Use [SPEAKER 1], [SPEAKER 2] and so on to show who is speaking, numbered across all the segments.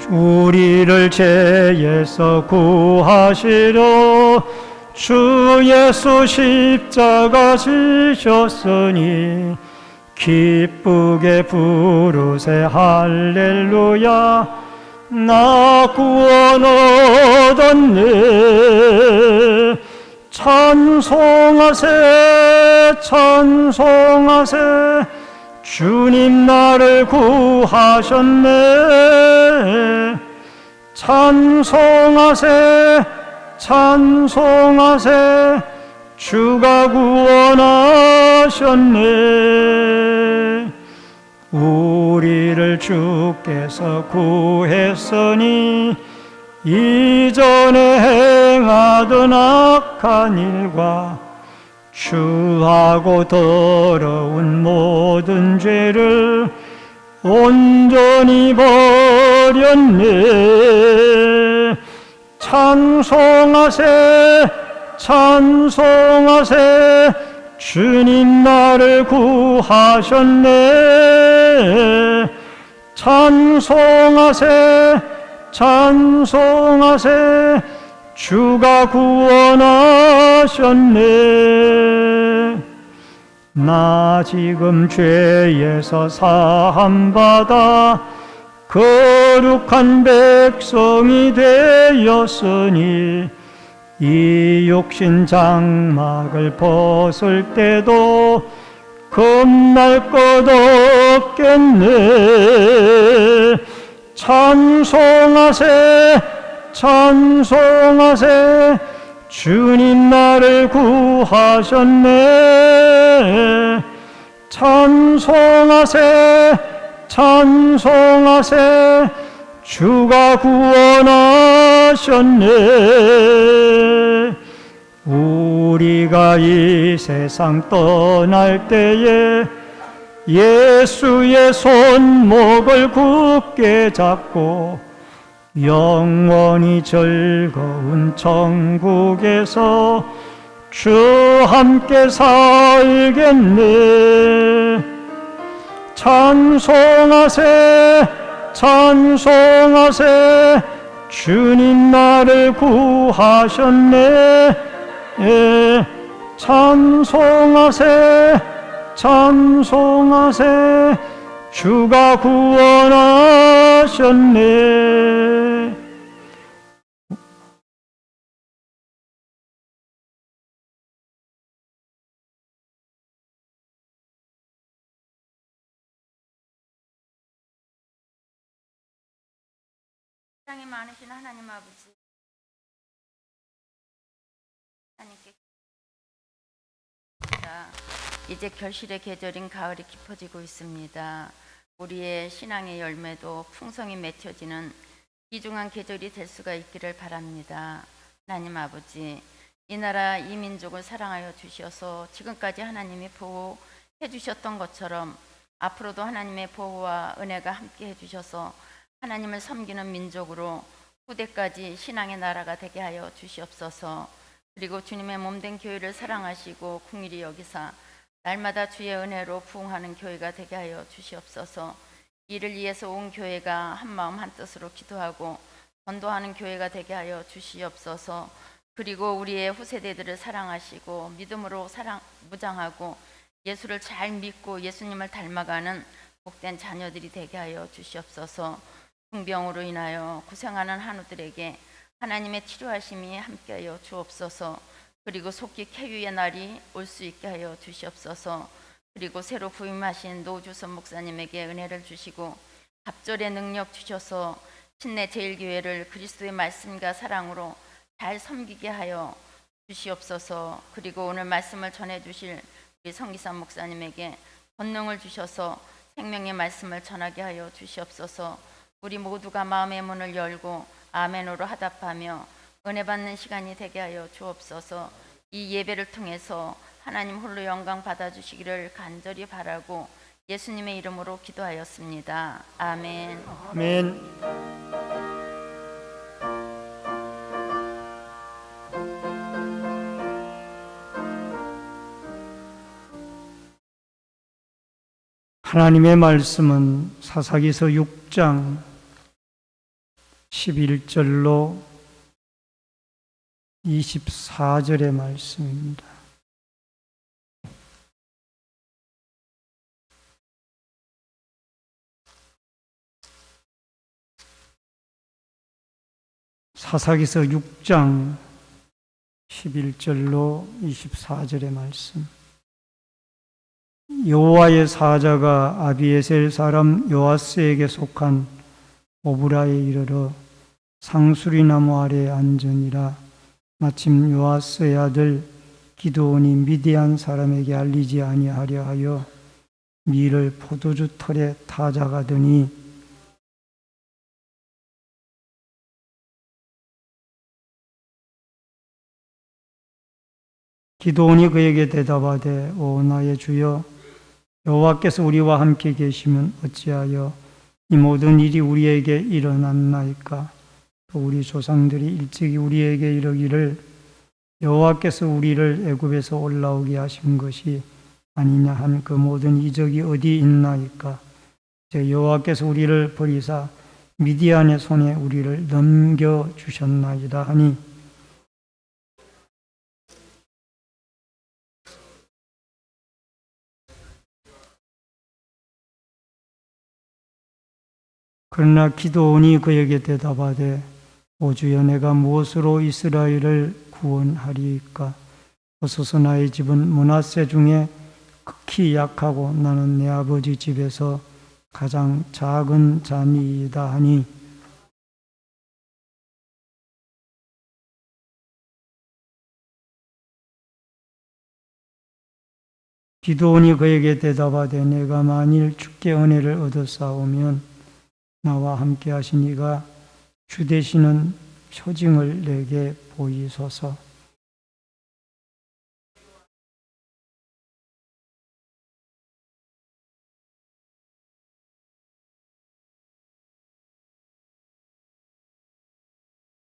[SPEAKER 1] 우리를 죄에서 구하시려 주 예수 십자가 지셨으니 기쁘게 부르세 할렐루야. 나 구원 얻었네. 찬송하세 찬송하세. 주님 나를 구하셨네. 찬송하세 찬송하세. 주가 구원하셨네. 우리를 주께서 구했으니 이전에 행하던 악한 일과 추하고 더러운 모든 죄를 온전히 버렸네. 찬송하세 찬송하세. 주님 나를 구하셨네. 찬송하세 찬송하세. 주가 구원하셨네. 나 지금 죄에서 사함받아 거룩한 백성이 되었으니 이 육신 장막을 벗을 때도 겁날 것 없겠네. 찬송하세 찬송하세. 주님 나를 구하셨네. 찬송하세 찬송하세. 주가 구원하셨네. 우리가 이 세상 떠날 때에 예수의 손목을 굳게 잡고 영원히 즐거운 천국에서 주 함께 살겠네. 찬송하세 찬송하세. 주님 나를 구하셨네. 찬송하세 찬송하세. 주가 구원하셨네.
[SPEAKER 2] 사랑이 많으신 하나님 아버지, 하나님께 이제 결실의 계절인 가을이 깊어지고 있습니다. 우리의 신앙의 열매도 풍성히 맺혀지는 귀중한 계절이 될 수가 있기를 바랍니다. 하나님 아버지, 이 나라 이 민족을 사랑하여 주셔서 지금까지 하나님이 보호해 주셨던 것처럼 앞으로도 하나님의 보호와 은혜가 함께 해주셔서 하나님을 섬기는 민족으로 후대까지 신앙의 나라가 되게 하여 주시옵소서. 그리고 주님의 몸된 교회를 사랑하시고 긍휼히 여기사 날마다 주의 은혜로 부흥하는 교회가 되게 하여 주시옵소서. 이를 위해서 온 교회가 한마음 한뜻으로 기도하고 전도하는 교회가 되게 하여 주시옵소서. 그리고 우리의 후세대들을 사랑하시고 믿음으로 무장하고 예수를 잘 믿고 예수님을 닮아가는 복된 자녀들이 되게 하여 주시옵소서. 중병으로 인하여 고생하는 한우들에게 하나님의 치료하심이 함께하여 주옵소서. 그리고 속히 쾌유의 날이 올 수 있게 하여 주시옵소서. 그리고 새로 부임하신 노주선 목사님에게 은혜를 주시고 갑절의 능력 주셔서 신내 제일교회를 그리스도의 말씀과 사랑으로 잘 섬기게 하여 주시옵소서. 그리고 오늘 말씀을 전해주실 우리 성기삼 목사님에게 권능을 주셔서 생명의 말씀을 전하게 하여 주시옵소서. 우리 모두가 마음의 문을 열고 아멘으로 화답하며 은혜 받는 시간이 되게 하여 주옵소서. 이 예배를 통해서 하나님 홀로 영광 받아주시기를 간절히 바라고 예수님의 이름으로 기도하였습니다. 아멘.
[SPEAKER 1] 아멘. 하나님의 말씀은 사사기서 6장 11절로 24절의 말씀입니다. 사사기서 6장 11절로 24절의 말씀. 여호와의 사자가 아비에셀 사람 요아스에게 속한 오브라에 이르러 상수리나무 아래에 앉으니라. 마침 요아스의 아들 기드온이 미디안 사람에게 알리지 아니하려 하여 밀을 포도주 털에 타작하더니 기드온이 그에게 대답하되 오 나의 주여 여호와께서 우리와 함께 계시면 어찌하여 이 모든 일이 우리에게 일어났나이까? 또 우리 조상들이 일찍이 우리에게 이르기를 여호와께서 우리를 애굽에서 올라오게 하신 것이 아니냐 한 그 모든 이적이 어디 있나이까? 이제 여호와께서 우리를 버리사 미디안의 손에 우리를 넘겨주셨나이다 하니 그러나 기드온이 그에게 대답하되 오 주여 내가 무엇으로 이스라엘을 구원하리이까? 어서서 나의 집은 므낫세 중에 극히 약하고 나는 내 아버지 집에서 가장 작은 자니이다 하니 기드온이 그에게 대답하되 내가 만일 주께 은혜를 얻었사오면 나와 함께 하신 이가 주 되시는 표징을 내게 보이소서.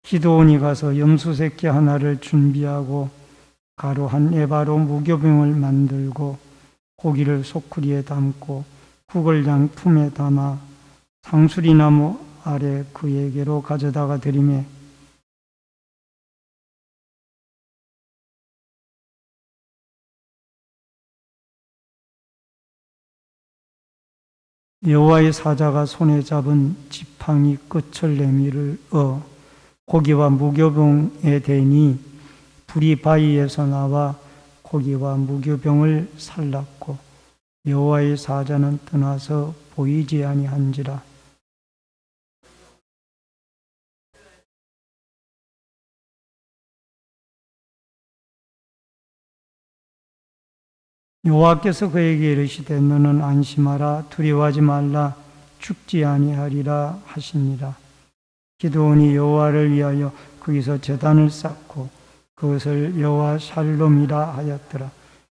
[SPEAKER 1] 기드온이 가서 염소 새끼 하나를 준비하고 가루 한 에바로 무교병을 만들고 고기를 소쿠리에 담고 국을 양품에 담아 상수리나무 아래 그에게로 가져다가 드리매 여호와의 사자가 손에 잡은 지팡이 끝을 내밀을 고기와 무교병에 대니 불이 바위에서 나와 고기와 무교병을 살랐고 여호와의 사자는 떠나서 보이지 아니한지라. 여호와께서 그에게 이르시되 너는 안심하라 두려워하지 말라 죽지 아니하리라 하시니라. 기드온이 여호와를 위하여 거기서 제단을 쌓고 그것을 여호와 샬롬이라 하였더라.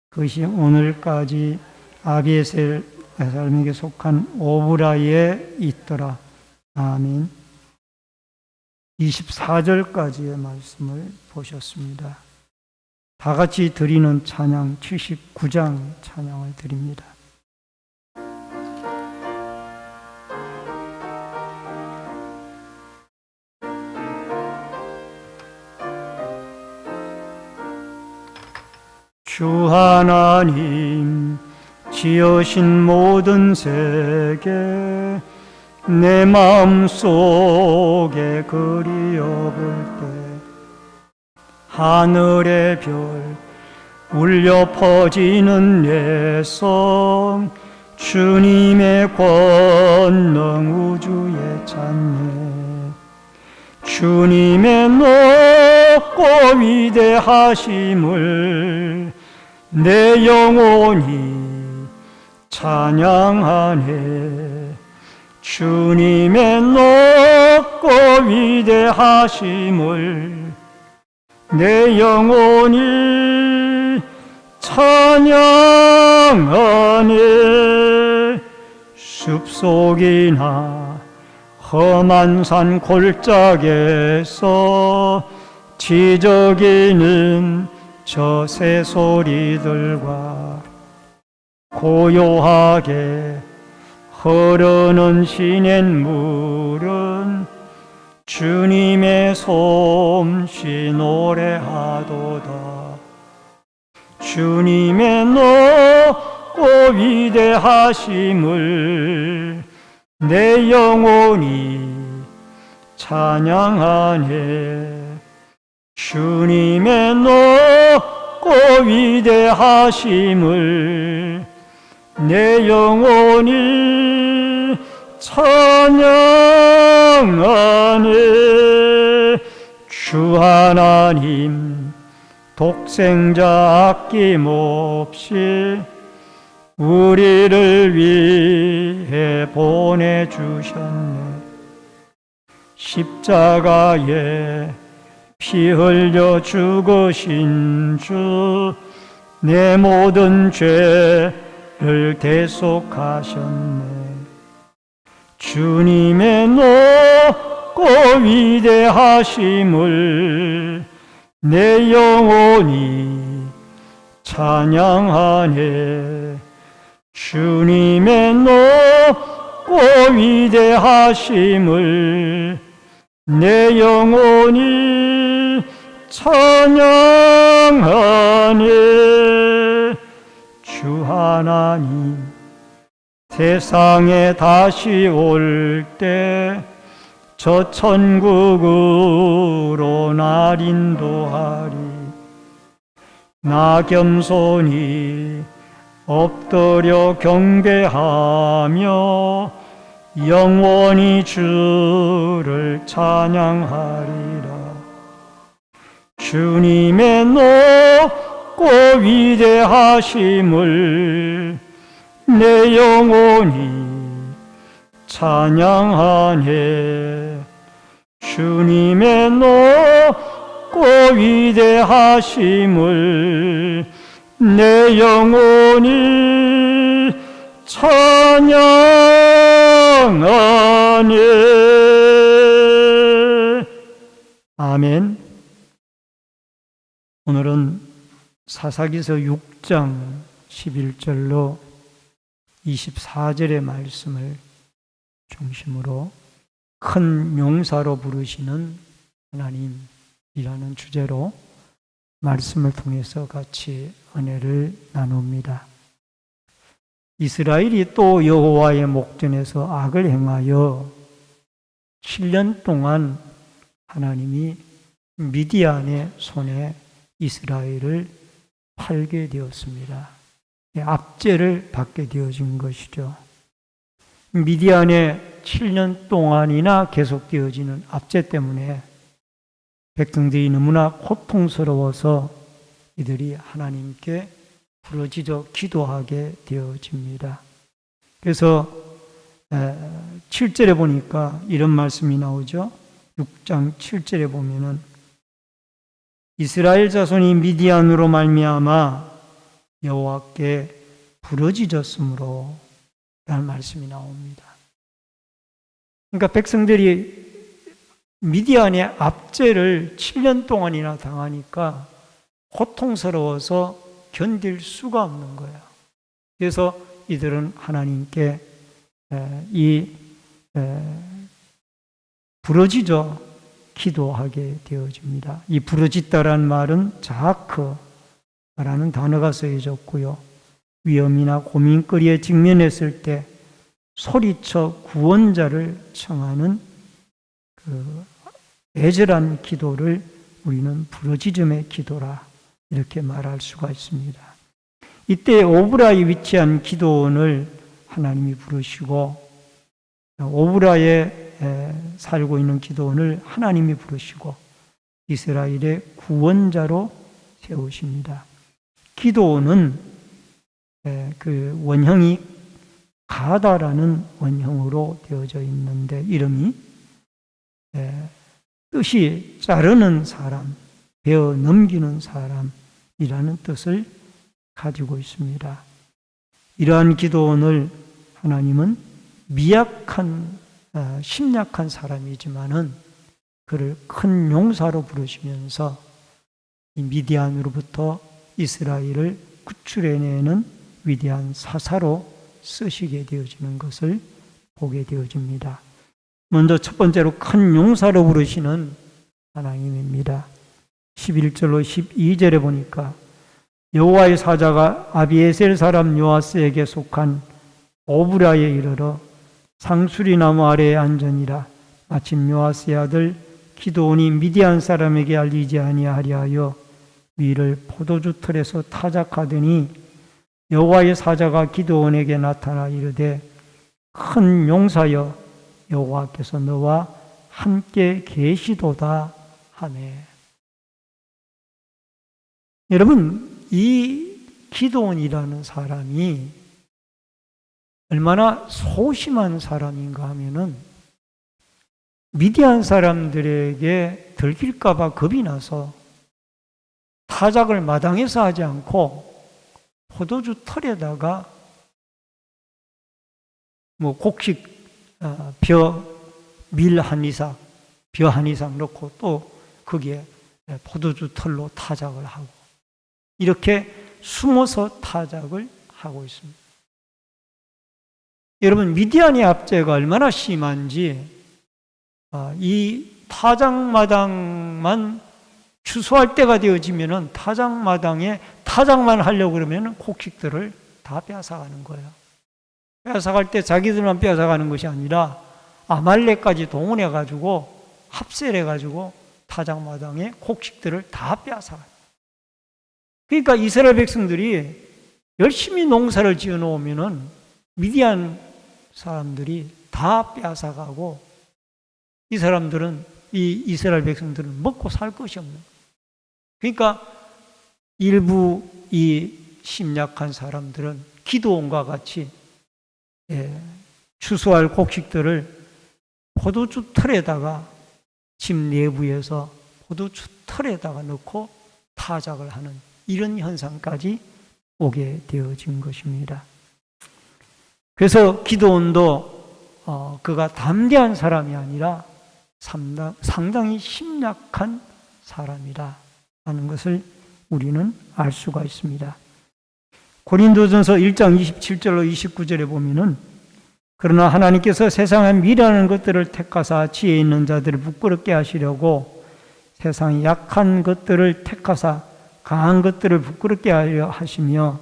[SPEAKER 1] 그것이 오늘까지 아비에셀 사람에게 속한 오브라에 있더라. 아멘. 24절까지의 말씀을 보셨습니다. 다 같이 드리는 찬양 79장 찬양을 드립니다. 주 하나님 지으신 모든 세계 내 마음속에 그리어볼 때 하늘의 별 울려 퍼지는 내성 주님의 권능 우주에 찬양 주님의 높고 위대하심을 내 영혼이 찬양하네 주님의 높고 위대하심을 내 영혼이 찬양하네 숲속이나 험한 산 골짜기에서 지저귀는 저 새소리들과 고요하게 흐르는 시냇물은 주님의 솜씨 노래하도다. 주님의 높고 위대하심을 내 영혼이 찬양하네. 주님의 높고 위대하심을 내 영혼이 찬양하네. 주 하나님 독생자 아낌없이 우리를 위해 보내주셨네. 십자가에 피 흘려 죽으신 주, 내 모든 죄를 대속하셨네. 주님의 높고 위대하심을 내 영혼이 찬양하네. 주님의 높고 위대하심을 내 영혼이 찬양하네. 주 하나님 세상에 다시 올 때 저 천국으로 날 인도하리. 나 겸손히 엎드려 경배하며 영원히 주를 찬양하리라. 주님의 높고 위대하심을 내 영혼이 찬양하네. 주님의 높고 위대하심을 내 영혼이 찬양하네. 아멘. 오늘은 사사기서 6장 11절로 24절의 말씀을 중심으로 큰 용사로 부르시는 하나님이라는 주제로 말씀을 통해서 같이 은혜를 나눕니다. 이스라엘이 또 여호와의 목전에서 악을 행하여 7년 동안 하나님이 미디안의 손에 이스라엘을 팔게 되었습니다. 압제를 받게 되어진 것이죠. 미디안에 7년 동안이나 계속되어지는 압제 때문에 백성들이 너무나 고통스러워서 이들이 하나님께 부르짖어 기도하게 되어집니다. 그래서 7절에 보니까 이런 말씀이 나오죠. 6장 7절에 보면은 이스라엘 자손이 미디안으로 말미암아 여호와께 부르짖었으므로 라는 말씀이 나옵니다. 그러니까 백성들이 미디안의 압제를 7년 동안이나 당하니까 고통스러워서 견딜 수가 없는 거예요. 그래서 이들은 하나님께 부르짖어 기도하게 되어집니다. 이 부르짖다라는 말은 자아크라는 단어가 쓰여졌고요. 위험이나 고민거리에 직면했을 때 소리쳐 구원자를 청하는 그 애절한 기도를 우리는 부르짖음의 기도라 이렇게 말할 수가 있습니다. 이때 오브라에 위치한 기도원을 하나님이 부르시고 오브라에 살고 있는 기도원을 하나님이 부르시고 이스라엘의 구원자로 세우십니다. 기도원은 그 원형이 가다라는 원형으로 되어져 있는데 이름이 뜻이 자르는 사람, 베어 넘기는 사람이라는 뜻을 가지고 있습니다. 이러한 기도원을 하나님은 미약한 심약한 사람이지만은 그를 큰 용사로 부르시면서 이 미디안으로부터 이스라엘을 구출해내는 위대한 사사로 쓰시게 되어지는 것을 보게 되어집니다. 먼저 첫 번째로 큰 용사로 부르시는 하나님입니다. 11절로 12절에 보니까 여호와의 사자가 아비에셀 사람 요아스에게 속한 오브라에 이르러 상수리 나무 아래에 앉으니라. 마침 요아스의 아들 기드온이 미디안 사람에게 알리지 아니하리하여 위를 포도주 틀에서 타작하더니 여호와의 사자가 기드온에게 나타나 이르되 큰 용사여 여호와께서 너와 함께 계시도다 하매. 여러분, 이 기드온이라는 사람이 얼마나 소심한 사람인가 하면은 미디안 사람들에게 들킬까봐 겁이 나서 타작을 마당에서 하지 않고 포도주 털에다가 곡식 밀 한 이삭, 벼 한 이삭 넣고 또 거기에 포도주 털로 타작을 하고 이렇게 숨어서 타작을 하고 있습니다. 여러분, 미디안의 압제가 얼마나 심한지 이 타작마당만 추수할 때가 되어지면은 타작마당에 타작만 하려고 그러면은 곡식들을 다 빼앗아가는 거예요. 빼앗아갈 때 자기들만 빼앗아가는 것이 아니라 아말렉까지 동원해가지고 합세해가지고 타작마당에 곡식들을 다 빼앗아가요. 그러니까 이스라엘 백성들이 열심히 농사를 지어 놓으면은 미디안 사람들이 다 빼앗아가고 이 사람들은, 이 이스라엘 백성들은 먹고 살 것이 없는 거예요. 그러니까 일부 이 심약한 사람들은 기드온과 같이 추수할 곡식들을 포도주 틀에다가 집 내부에서 포도주 틀에다가 넣고 타작을 하는 이런 현상까지 오게 되어진 것입니다. 그래서 기드온도 그가 담대한 사람이 아니라 상당히 심약한 사람이다 하는 것을 우리는 알 수가 있습니다. 고린도전서 1장 27절로 29절에 보면은 그러나 하나님께서 세상의 미련한 것들을 택하사 지혜 있는 자들을 부끄럽게 하시려고 세상의 약한 것들을 택하사 강한 것들을 부끄럽게 하려 하시며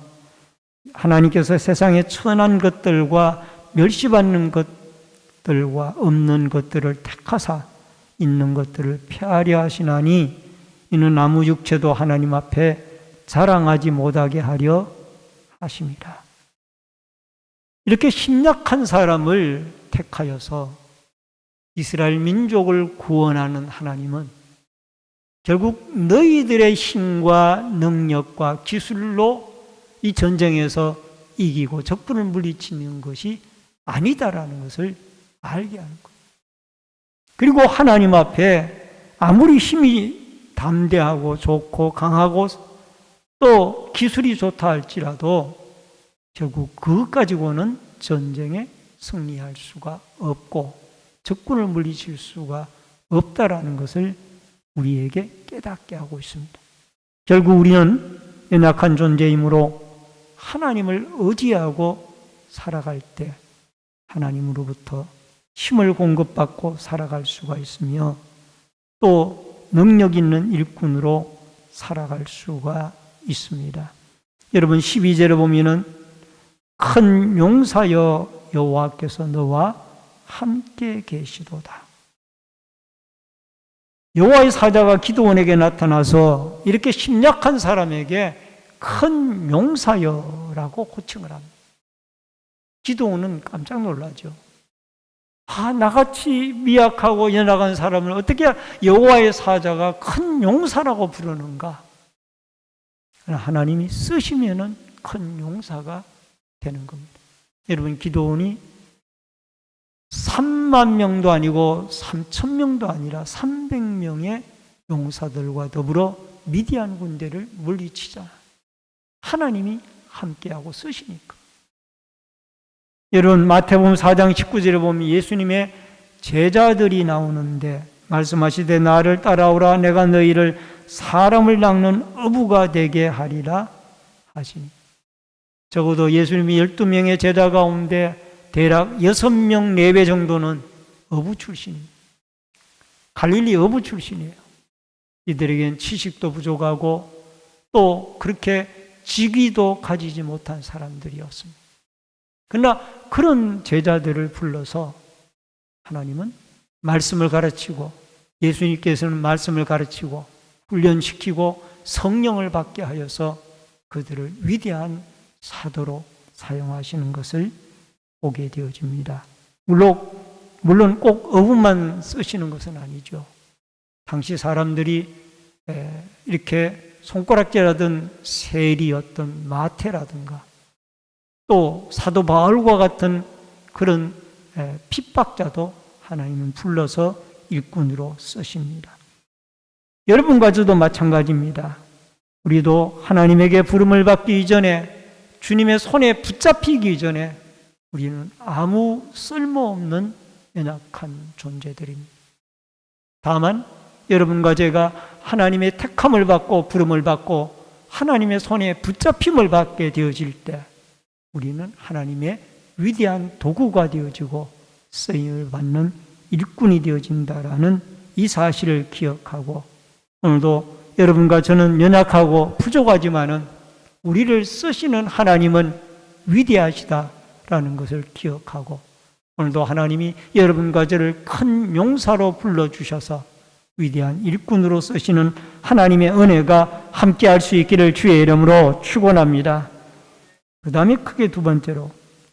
[SPEAKER 1] 하나님께서 세상의 천한 것들과 멸시받는 것들과 없는 것들을 택하사 있는 것들을 폐하려 하시나니 이는 아무 육체도 하나님 앞에 자랑하지 못하게 하려 하심이라. 이렇게 심약한 사람을 택하여서 이스라엘 민족을 구원하는 하나님은 결국 너희들의 힘과 능력과 기술로 이 전쟁에서 이기고 적군을 물리치는 것이 아니다라는 것을 알게 하는 거예요. 그리고 하나님 앞에 아무리 힘이 담대하고 좋고 강하고 또 기술이 좋다 할지라도 결국 그것 가지고는 전쟁에 승리할 수가 없고 적군을 물리칠 수가 없다라는 것을 우리에게 깨닫게 하고 있습니다. 결국 우리는 연약한 존재이므로 하나님을 의지하고 살아갈 때 하나님으로부터 힘을 공급받고 살아갈 수가 있으며 또 능력 있는 일꾼으로 살아갈 수가 있습니다. 여러분 12절에 보면은 큰 용사여 여호와께서 너와 함께 계시도다. 여호와의 사자가 기드온에게 나타나서 이렇게 심약한 사람에게 큰 용사여라고 호칭을 합니다. 기드온은 깜짝 놀라죠. 나같이 미약하고 연약한 사람을 어떻게 여호와의 사자가 큰 용사라고 부르는가? 하나님이 쓰시면은 큰 용사가 되는 겁니다. 여러분, 기드온이 3만 명도 아니고 3천 명도 아니라 300명의 용사들과 더불어 미디안 군대를 물리치자. 하나님이 함께하고 쓰시니까. 여러분, 마태복음 4장 19절에 보면 예수님의 제자들이 나오는데 말씀하시되 나를 따라오라 내가 너희를 사람을 낚는 어부가 되게 하리라 하시니. 적어도 예수님이 12명의 제자 가운데 대략 6명 4배 정도는 어부 출신입니다. 갈릴리 어부 출신이에요. 이들에겐 지식도 부족하고 또 그렇게 직위도 가지지 못한 사람들이었습니다. 그러나 그런 제자들을 불러서 하나님은 말씀을 가르치고 예수님께서는 말씀을 가르치고 훈련시키고 성령을 받게 하여서 그들을 위대한 사도로 사용하시는 것을 보게 되어집니다. 물론 꼭 어부만 쓰시는 것은 아니죠. 당시 사람들이 이렇게 손가락질하던 세리였던 마태라든가 또 사도 바울과 같은 그런 핍박자도 하나님은 불러서 일꾼으로 쓰십니다. 여러분과 저도 마찬가지입니다. 우리도 하나님에게 부름을 받기 이전에 주님의 손에 붙잡히기 전에 우리는 아무 쓸모없는 연약한 존재들입니다. 다만 여러분과 제가 하나님의 택함을 받고 부름을 받고 하나님의 손에 붙잡힘을 받게 되어질 때 우리는 하나님의 위대한 도구가 되어지고 쓰임을 받는 일꾼이 되어진다라는 이 사실을 기억하고 오늘도 여러분과 저는 연약하고 부족하지만은 우리를 쓰시는 하나님은 위대하시다라는 것을 기억하고 오늘도 하나님이 여러분과 저를 큰 용사로 불러주셔서 위대한 일꾼으로 쓰시는 하나님의 은혜가 함께할 수 있기를 주의 이름으로 축원합니다. 그 다음에 크게 두 번째로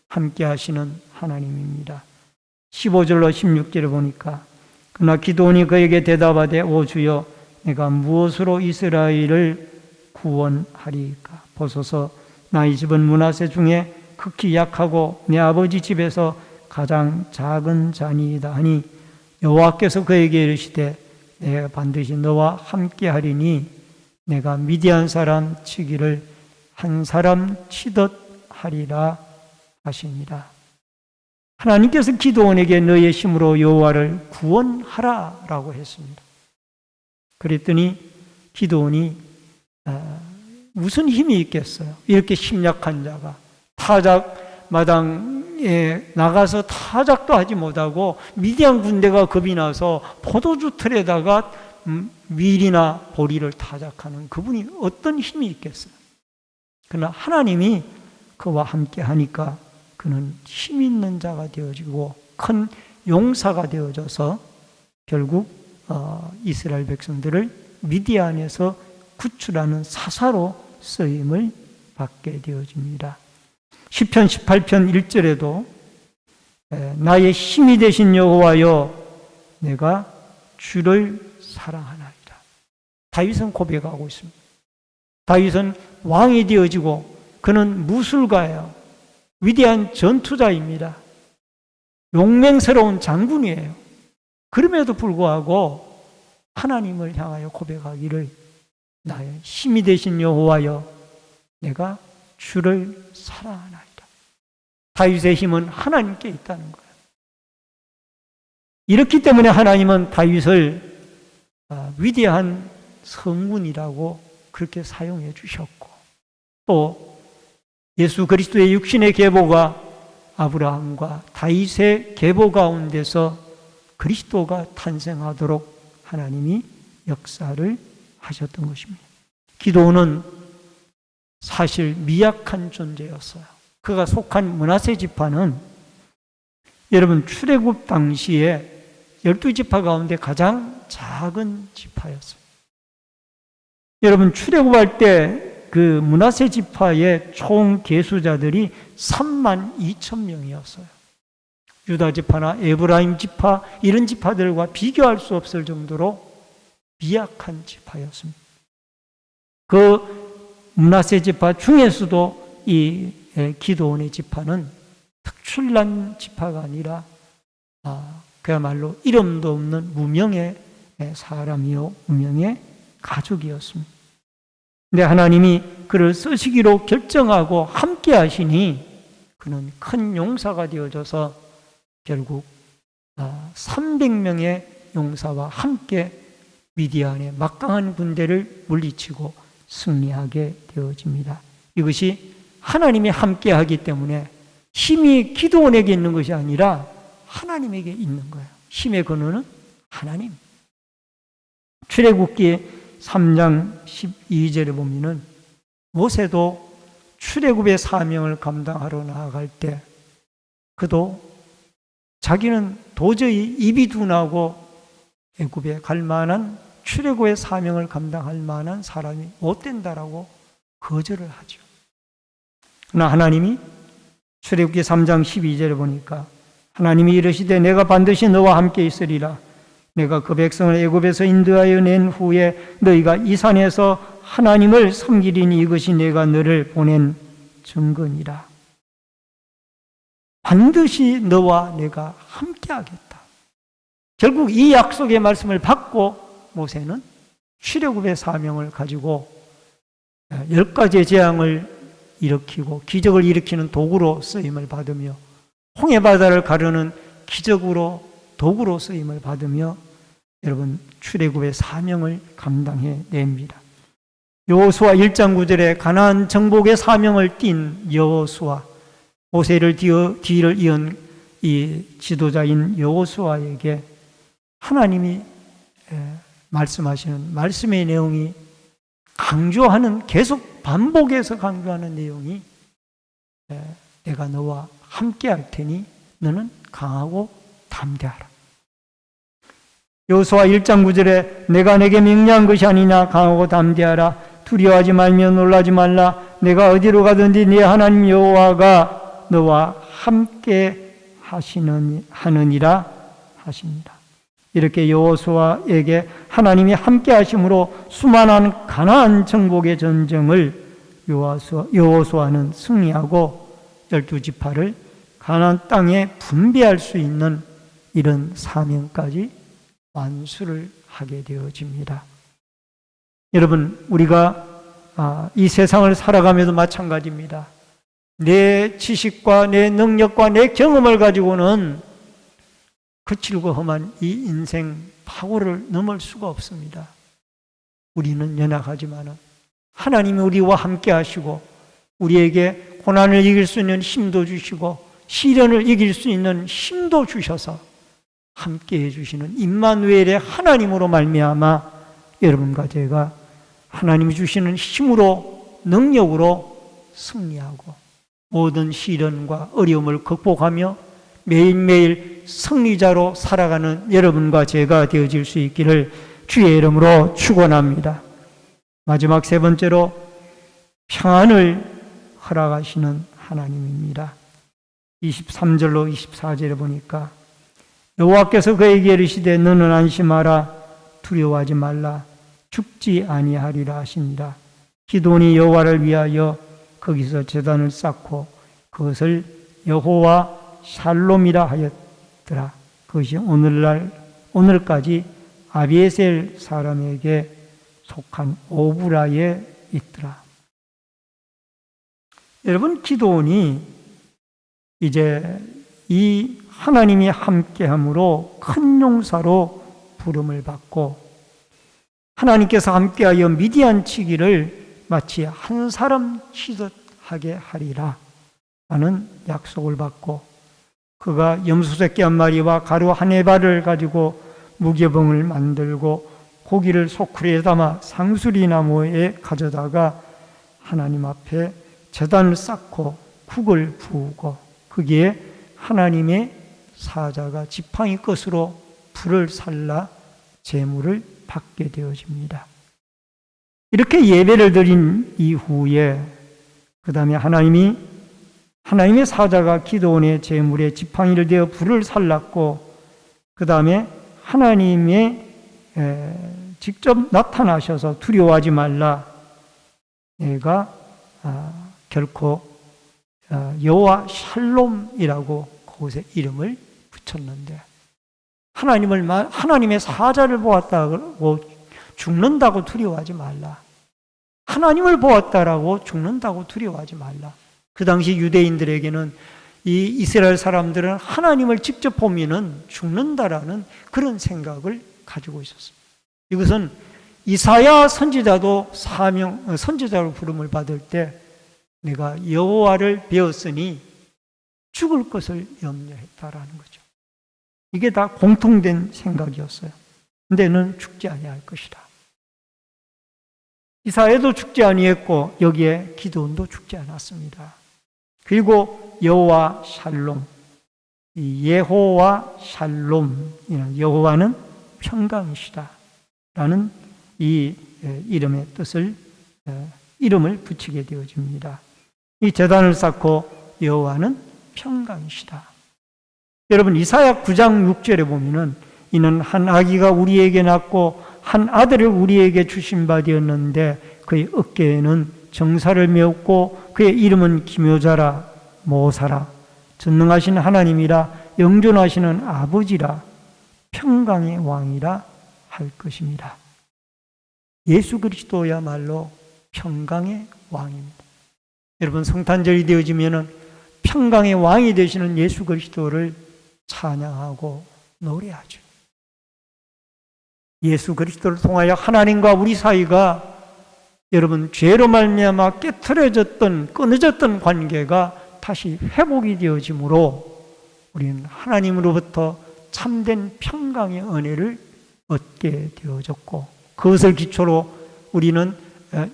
[SPEAKER 1] 함께하시는 하나님입니다. 15절로 16절을 보니까 그러나 기드온이 그에게 대답하되 오 주여 내가 무엇으로 이스라엘을 구원하리까? 보소서 나의 집은 므낫세 중에 극히 약하고 내 아버지 집에서 가장 작은 자니이다 하니 여호와께서 그에게 이르시되 내가 반드시 너와 함께하리니 내가 미디안 사람 치기를 한 사람 치듯 하리라 하시니라. 하나님께서 기드온에게 너의 힘으로 여호와를 구원하라라고 했습니다. 그랬더니 기드온이 무슨 힘이 있겠어요? 이렇게 심약한 자가 타작 마당에 나가서 타작도 하지 못하고 미디안 군대가 겁이 나서 포도주 틀에다가 밀이나 보리를 타작하는 그분이 어떤 힘이 있겠어요? 그러나 하나님이 그와 함께 하니까 그는 힘 있는 자가 되어지고 큰 용사가 되어져서 결국 이스라엘 백성들을 미디안에서 구출하는 사사로 쓰임을 받게 되어집니다. 시편 18편 1절에도 나의 힘이 되신 여호와여 내가 주를 사랑하나이다. 다윗은 고백하고 있습니다. 다윗은 왕이 되어지고 그는 무술가예요. 위대한 전투자입니다. 용맹스러운 장군이에요. 그럼에도 불구하고 하나님을 향하여 고백하기를 나의 힘이 되신 여호와여 내가 주를 사랑하나이다. 다윗의 힘은 하나님께 있다는 거예요. 이렇기 때문에 하나님은 다윗을 위대한 성군이라고 그렇게 사용해 주셨고 또 예수 그리스도의 육신의 계보가 아브라함과 다윗의 계보 가운데서 그리스도가 탄생하도록 하나님이 역사를 하셨던 것입니다. 기드온은 사실 미약한 존재였어요. 그가 속한 므낫세 지파는 여러분 출애굽 당시에 12지파 가운데 가장 작은 지파였어요. 여러분 출애굽할 때 그 므낫세 지파의 총 계수자들이 32,000명이었어요. 유다 지파나 에브라임 지파 이런 지파들과 비교할 수 없을 정도로 미약한 지파였습니다. 그 므낫세 지파 중에서도 이 기드온의 지파는 특출난 지파가 아니라 그야말로 이름도 없는 무명의 사람이요 무명의 가족이었습니다. 근데 하나님이 그를 쓰시기로 결정하고 함께 하시니 그는 큰 용사가 되어져서 결국 300명의 용사와 함께 미디안의 막강한 군대를 물리치고 승리하게 되어집니다. 이것이 하나님이 함께 하기 때문에 힘이 기드온에게 있는 것이 아니라 하나님에게 있는 거예요. 힘의 근원은 하나님. 출애굽기 3장 12절에 보면은 모세도 출애굽의 사명을 감당하러 나아갈 때 그도 자기는 도저히 입이 둔하고 애굽에 갈 만한 출애굽의 사명을 감당할 만한 사람이 못 된다라고 거절을 하죠. 그러나 하나님이 출애굽기 3장 12절에 보니까 하나님이 이르시되 내가 반드시 너와 함께 있으리라. 내가 그 백성을 애굽에서 인도하여 낸 후에 너희가 이 산에서 하나님을 섬기리니 이것이 내가 너를 보낸 증거니라. 반드시 너와 내가 함께하겠다. 결국 이 약속의 말씀을 받고 모세는 출애굽의 사명을 가지고 10가지의 재앙을 일으키고 기적을 일으키는 도구로 쓰임을 받으며 홍해바다를 가르는 기적으로 도구로 쓰임을 받으며 여러분 출애굽의 사명을 감당해 냅니다. 여호수아 1장 9절에 가나안 정복의 사명을 띤 여호수아, 모세를 뒤를 이은 이 지도자인 여호수아에게 하나님이 말씀하시는 말씀의 내용이 강조하는, 계속 반복해서 강조하는 내용이 내가 너와 함께 할 테니 너는 강하고 담대하라. 여호수아 1장 9절에 내가 내게 명령한 것이 아니냐, 강하고 담대하라. 두려워하지 말며 놀라지 말라. 내가 어디로 가든지 네 하나님 여호와가 너와 함께 하느니라 하십니다. 이렇게 여호수아에게 하나님이 함께 하심으로 수많은 가나안 정복의 전쟁을 여호수아는 승리하고 12지파를 가나안 땅에 분배할 수 있는 이런 사명까지 완수를 하게 되어집니다. 여러분, 우리가 이 세상을 살아가면서 마찬가지입니다. 내 지식과 내 능력과 내 경험을 가지고는 거칠고 험한 이 인생 파고를 넘을 수가 없습니다. 우리는 연약하지만 하나님이 우리와 함께 하시고 우리에게 고난을 이길 수 있는 힘도 주시고 시련을 이길 수 있는 힘도 주셔서 함께 해주시는 임마누엘의 하나님으로 말미암아 여러분과 제가 하나님이 주시는 힘으로, 능력으로 승리하고 모든 시련과 어려움을 극복하며 매일매일 승리자로 살아가는 여러분과 제가 되어질 수 있기를 주의 이름으로 축원합니다. 마지막 세 번째로 평안을 허락하시는 하나님입니다. 23절로 24절에 보니까 여호와께서 그에게 이르시되 너는 안심하라, 두려워하지 말라, 죽지 아니하리라 하시니라. 기드온이 여호와를 위하여 거기서 제단을 쌓고 그것을 여호와 샬롬이라 하였더라. 그것이 오늘까지 아비에셀 사람에게 속한 오브라에 있더라. 여러분, 기드온이 이제 이 하나님이 함께함으로 큰 용사로 부름을 받고 하나님께서 함께하여 미디안 치기를 마치 한 사람 치듯 하게 하리라 라는 약속을 받고 그가 염소 새끼 한 마리와 가루 한 해발을 가지고 무교병을 만들고 고기를 소쿠리에 담아 상수리 나무에 가져다가 하나님 앞에 제단을 쌓고 국을 부으고 거기에 하나님의 사자가 지팡이 끝으로 불을 살라 제물을 받게 되어집니다. 이렇게 예배를 드린 이후에 그 다음에 하나님의 사자가 기드온의 제물에 지팡이를 대어 불을 살랐고 그 다음에 하나님의 직접 나타나셔서 두려워하지 말라, 내가 결코 여호와 샬롬이라고 그곳에 이름을 붙였는데 하나님의 사자를 보았다고 죽는다고 두려워하지 말라. 하나님을 보았다라고 죽는다고 두려워하지 말라. 그 당시 유대인들에게는 이 이스라엘 사람들은 하나님을 직접 보면은 죽는다라는 그런 생각을 가지고 있었습니다. 이것은 이사야 선지자도 선지자로 부름을 받을 때 내가 여호와를 배웠으니 죽을 것을 염려했다라는 거죠. 이게 다 공통된 생각이었어요. 근데 너는 죽지 아니할 것이다. 이사야도 죽지 아니했고 여기에 기드온도 죽지 않았습니다. 그리고 여호와 샬롬, 이 예호와 샬롬, 여호와는 평강이시다 라는 이 이름의 뜻을 이름을 붙이게 되어집니다. 이 제단을 쌓고 여호와는 평강이시다. 여러분 이사야 9장 6절에 보면은 이는 한 아기가 우리에게 낳고 한 아들을 우리에게 주신 바 되었는데 그의 어깨에는 정사를 메었고 그의 이름은 기묘자라 모사라 전능하신 하나님이라 영존하시는 아버지라 평강의 왕이라 할 것입니다. 예수 그리스도야말로 평강의 왕입니다. 여러분 성탄절이 되어지면은 평강의 왕이 되시는 예수 그리스도를 찬양하고 노래하죠. 예수 그리스도를 통하여 하나님과 우리 사이가 여러분 죄로 말미암아 깨트려졌던 끊어졌던 관계가 다시 회복이 되어지므로 우리는 하나님으로부터 참된 평강의 은혜를 얻게 되어졌고 그것을 기초로 우리는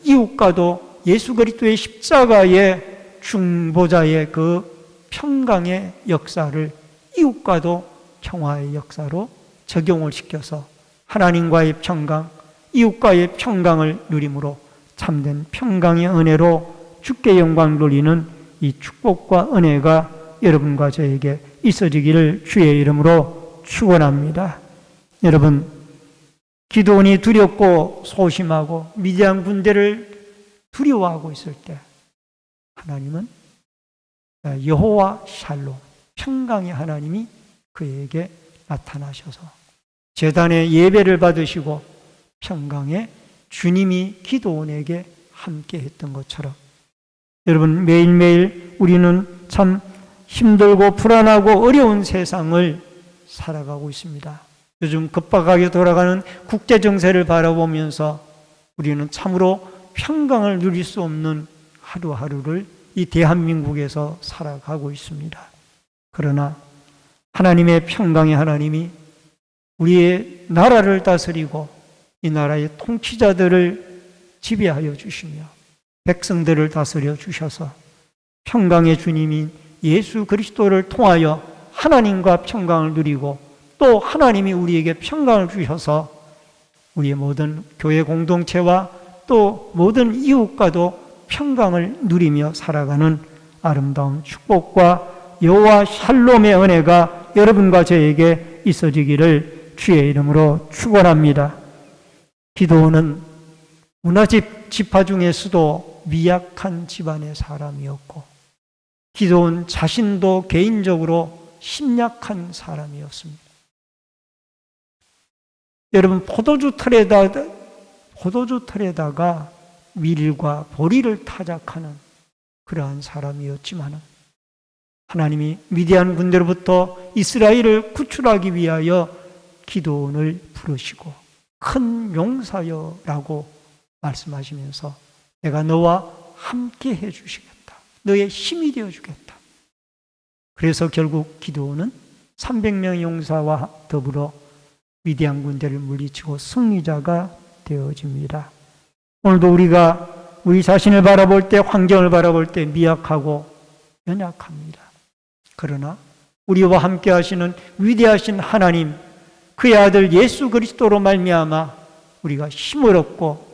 [SPEAKER 1] 이웃과도 예수 그리스도의 십자가의 중보자의 그 평강의 역사를 이웃과도 평화의 역사로 적용을 시켜서 하나님과의 평강, 이웃과의 평강을 누림으로 참된 평강의 은혜로 주께 영광 돌리는 이 축복과 은혜가 여러분과 저에게 있어지기를 주의 이름으로 축원합니다. 여러분, 기드온이 두렵고 소심하고 미디안 군대를 두려워하고 있을 때 하나님은 여호와 샬롬, 평강의 하나님이 그에게 나타나셔서 제단의 예배를 받으시고 평강의 주님이 기드온에게 함께 했던 것처럼 여러분 매일매일 우리는 참 힘들고 불안하고 어려운 세상을 살아가고 있습니다. 요즘 급박하게 돌아가는 국제 정세를 바라보면서 우리는 참으로 평강을 누릴 수 없는 하루하루를 이 대한민국에서 살아가고 있습니다. 그러나 하나님의 평강의 하나님이 우리의 나라를 다스리고 이 나라의 통치자들을 지배하여 주시며 백성들을 다스려 주셔서 평강의 주님인 예수 그리스도를 통하여 하나님과 평강을 누리고 또 하나님이 우리에게 평강을 주셔서 우리의 모든 교회 공동체와 또 모든 이웃과도 평강을 누리며 살아가는 아름다운 축복과 여호와 샬롬의 은혜가 여러분과 저에게 있어지기를 주의 이름으로 축원합니다. 기드온은 문화집 지파 중에서도 미약한 집안의 사람이었고 기드온 자신도 개인적으로 심약한 사람이었습니다. 여러분 포도주 틀에다가 밀과 보리를 타작하는 그러한 사람이었지만 하나님이 미디안 군대로부터 이스라엘을 구출하기 위하여 기드온을 부르시고 큰 용사여라고 말씀하시면서 내가 너와 함께 해주시겠다. 너의 힘이 되어주겠다. 그래서 결국 기드온은 300명의 용사와 더불어 미디안 군대를 물리치고 승리자가 되어집니다. 오늘도 우리가 우리 자신을 바라볼 때, 환경을 바라볼 때 미약하고 연약합니다. 그러나 우리와 함께 하시는 위대하신 하나님, 그의 아들 예수 그리스도로 말미암아 우리가 힘을 얻고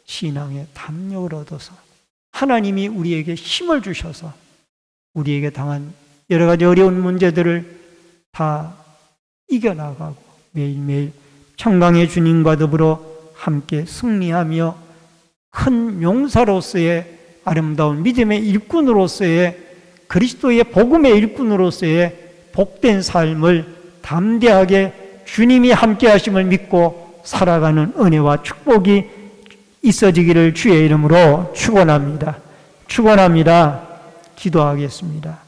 [SPEAKER 1] 신앙의 담력을 얻어서 하나님이 우리에게 힘을 주셔서 우리에게 당한 여러 가지 어려운 문제들을 다 이겨나가고 매일매일 평강의 주님과 더불어 함께 승리하며 큰 용사로서의 아름다운 믿음의 일꾼으로서의 그리스도의 복음의 일꾼으로서의 복된 삶을 담대하게 주님이 함께 하심을 믿고 살아가는 은혜와 축복이 있어지기를 주의 이름으로 축원합니다. 축원합니다. 기도하겠습니다.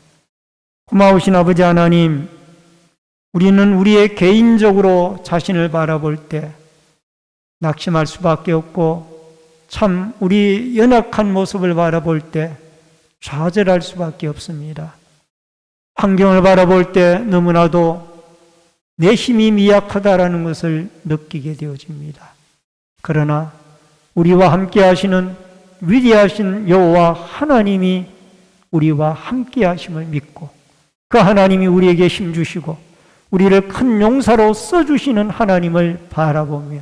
[SPEAKER 1] 고마우신 아버지 하나님, 우리는 우리의 개인적으로 자신을 바라볼 때 낙심할 수밖에 없고 참 우리 연약한 모습을 바라볼 때 좌절할 수밖에 없습니다. 환경을 바라볼 때 너무나도 내 힘이 미약하다라는 것을 느끼게 되어집니다. 그러나 우리와 함께 하시는 위대하신 여호와 하나님이 우리와 함께 하심을 믿고 그 하나님이 우리에게 힘주시고 우리를 큰 용사로 써주시는 하나님을 바라보며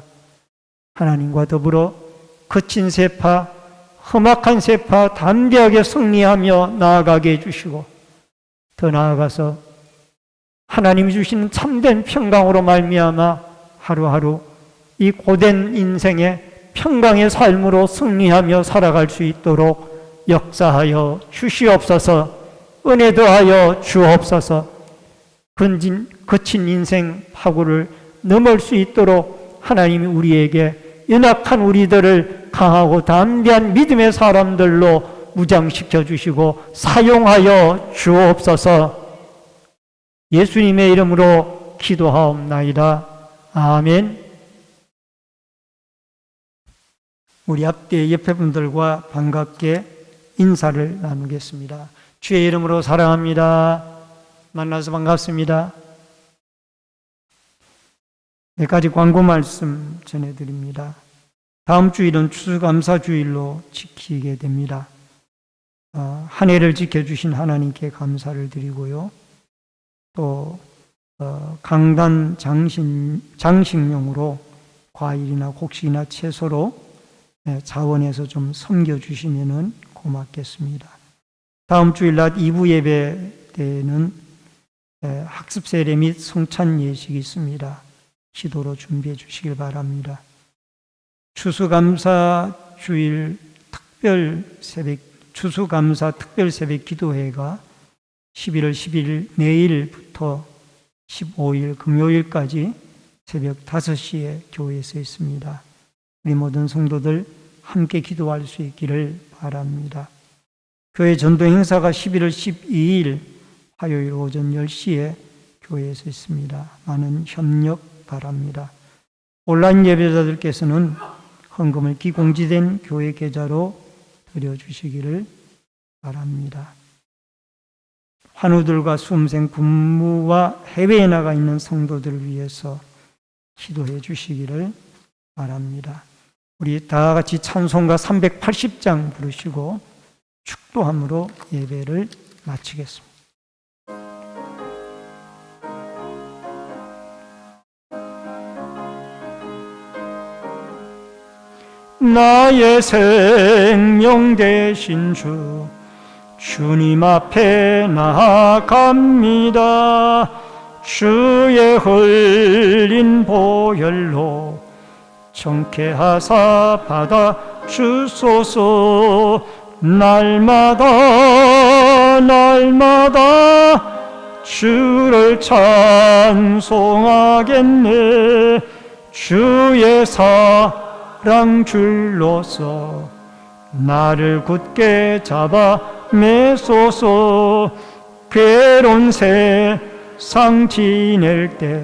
[SPEAKER 1] 하나님과 더불어 거친 세파, 험악한 세파 담대하게 승리하며 나아가게 해주시고 더 나아가서 하나님이 주시는 참된 평강으로 말미암아 하루하루 이 고된 인생의 평강의 삶으로 승리하며 살아갈 수 있도록 역사하여 주시옵소서. 은혜 더하여 주옵소서. 거친 인생 파고를 넘을 수 있도록 하나님이 우리에게 연약한 우리들을 강하고 담대한 믿음의 사람들로 무장시켜 주시고 사용하여 주옵소서. 예수님의 이름으로 기도하옵나이다. 아멘. 우리 앞뒤 옆에 분들과 반갑게 인사를 나누겠습니다. 주의 이름으로 사랑합니다. 만나서 반갑습니다. 몇 가지 광고 말씀 전해드립니다. 다음 주일은 추수감사주일로 지키게 됩니다. 한 해를 지켜주신 하나님께 감사를 드리고요. 또 강단 장식용으로 과일이나 곡식이나 채소로 자원해서 좀 섬겨주시면 고맙겠습니다. 다음 주일 낮 2부 예배 때는 학습 세례 및 성찬 예식이 있습니다. 기도로 준비해 주시길 바랍니다. 추수감사 특별 새벽 기도회가 11월 10일 내일부터 15일 금요일까지 새벽 5시에 교회에서 있습니다. 우리 모든 성도들 함께 기도할 수 있기를 바랍니다. 교회 전도 행사가 11월 12일 화요일 오전 10시에 교회에서 있습니다. 많은 협력 바랍니다. 온라인 예배자들께서는 헌금을 기공지된 교회 계좌로 드려주시기를 바랍니다. 환우들과 수험생 군무와 해외에 나가 있는 성도들을 위해서 기도해 주시기를 바랍니다. 우리 다 같이 찬송가 380장 부르시고 축도함으로 예배를 마치겠습니다. 나의 생명 되신 주 주님 앞에 나아갑니다. 주의 흘린 보혈로 정케하사 받아 주소서. 날마다 주를 찬송하겠네. 주의 사랑 줄로서 나를 굳게 잡아 매소서. 괴로운 세상 지낼 때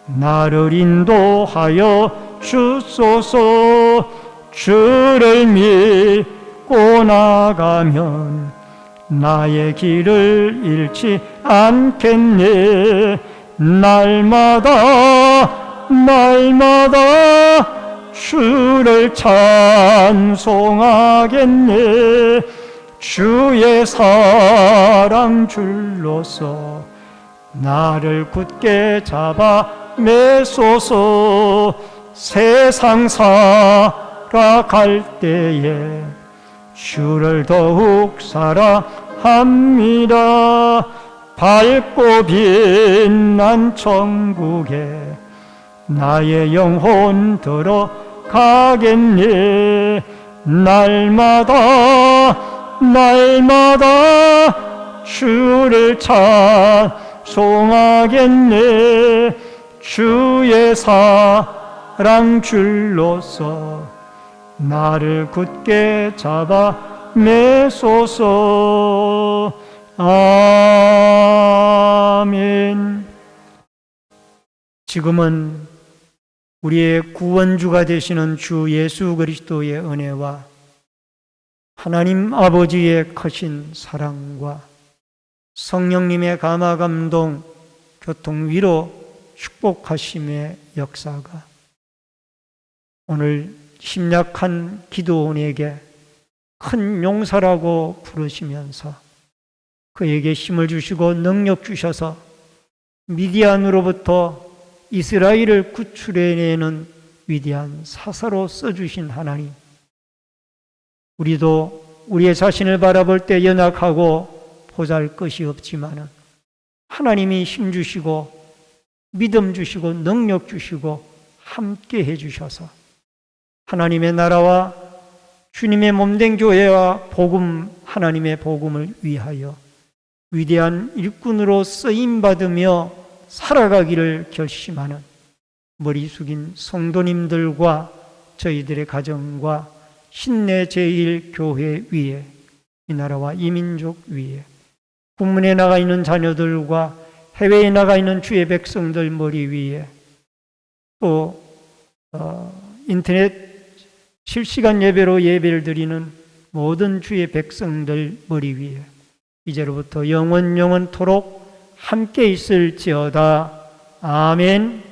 [SPEAKER 1] 나를 인도하여 주소서. 주를 믿고 나가면 나의 길을 잃지 않겠네. 날마다 주를 찬송하겠네. 주의 사랑 줄로서 나를 굳게 잡아 매소서. 세상 살아갈 때에 주를 더욱 사랑합니다. 밝고 빛난 천국에 나의 영혼 들어가겠네. 날마다 주를 찬송하겠네. 주의 사랑 줄로서 나를 굳게 잡아 매소서. 아멘. 지금은 우리의 구원주가 되시는 주 예수 그리스도의 은혜와 하나님 아버지의 크신 사랑과 성령님의 감화 감동, 교통 위로 축복하심의 역사가 오늘 심약한 기드온에게 큰 용사라고 부르시면서 그에게 힘을 주시고 능력 주셔서 미디안으로부터 이스라엘을 구출해내는 위대한 사사로 써주신 하나님, 우리도 우리의 자신을 바라볼 때 연약하고 보잘것이 없지만은 하나님이 힘 주시고 믿음 주시고 능력 주시고 함께 해주셔서 하나님의 나라와 주님의 몸된 교회와 복음, 하나님의 복음을 위하여 위대한 일꾼으로 쓰임받으며 살아가기를 결심하는 머리 숙인 성도님들과 저희들의 가정과 신내 제1교회 위에, 이 나라와 이 민족 위에, 국문에 나가 있는 자녀들과 해외에 나가 있는 주의 백성들 머리 위에, 또 인터넷 실시간 예배로 예배를 드리는 모든 주의 백성들 머리 위에 이제로부터 영원토록 함께 있을지어다. 아멘.